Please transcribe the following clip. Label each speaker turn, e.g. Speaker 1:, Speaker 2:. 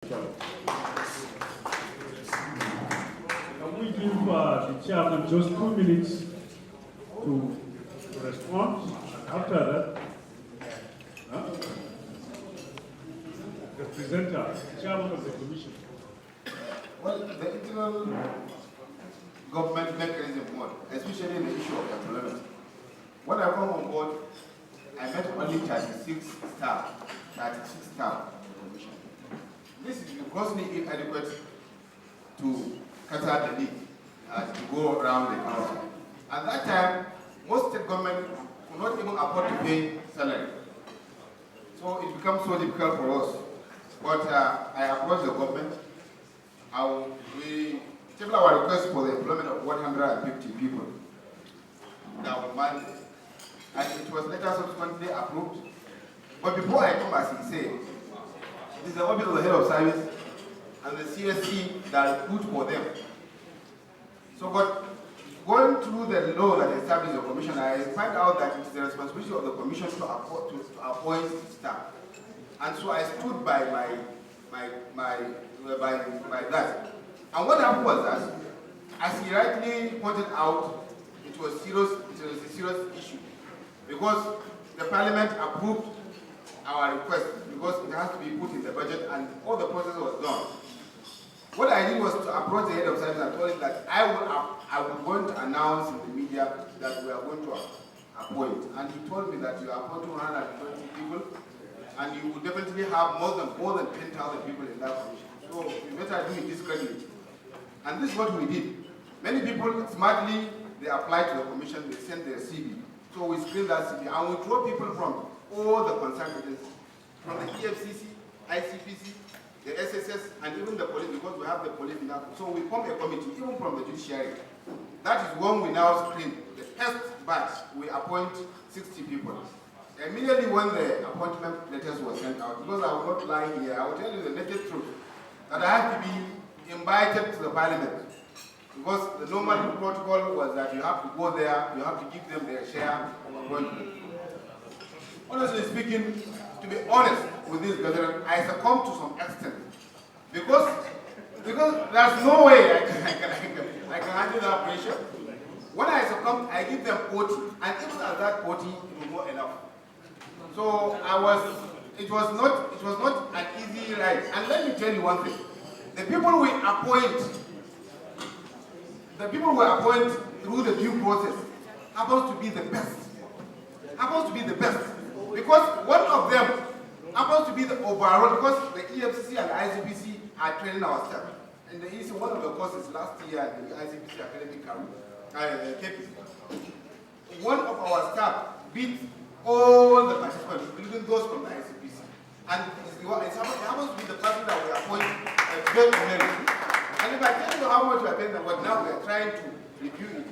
Speaker 1: Can we give the chairman just 2 minutes to respond? After that, the presenter, chairman of the commission.
Speaker 2: Well, the internal government mechanism one, especially the issue of employment. When I come on board, I met only 36 staff in the commission. This is grossly inadequate to cater the need to go around the council. At that time, most state government could not even afford to pay salary. So it becomes so difficult for us. But I approached the government. We tabled our request for the employment of 150 people. Now, and it was later subsequently approved. But before I come, as he said, it is the office of the head of service and the CSC that recruit for them. So, but going through the law that established the commission, I find out that it is the responsibility of the commission to appoint staff. And so I stood by that. And what happened was that, as he rightly pointed out, it was a serious issue. Because the parliament approved our request, because it has to be put in the budget, and all the process was done. What I did was to approach the head of service and told him that I was going to announce in the media that we are going to appoint. And he told me that you are appointing 120 people, and you will definitely have more than 10,000 people in that commission. So you better do it discreetly. And this is what we did. Many people smartly, they applied to the commission, they sent their CV. So we screened that CV, and we draw people from all the concerned agencies, from the EFCC, ICPC, the SSS, and even the police, because we have the police in that. So we form a committee, even from the judiciary. That is when we now screen. The first batch, we appoint 60 people. Immediately when the appointment letters were sent out, because I will not lie here, I will tell you the naked truth, that I have to be invited to the parliament. Because the normal protocol was that you have to go there, you have to give them their share of appointment. Honestly speaking, to be honest with this gathering, I succumbed to some extent. Because there's no way I can handle that pressure. When I succumbed, I give them 40, and even at that 40, it was not enough. So it was not an easy ride. And let me tell you one thing. The people we appoint through the due process happens to be the best. Because one of them happens to be the overall, because the EFCC and the ICPC are training our staff. And the EC, one of the courses last year, the ICPC Academic KPC, one of our staff beat all the participants, including those from the ICPC. And it happens to be the person that we appoint very well. And if I tell you how much we are paying them, but now we are trying to review it.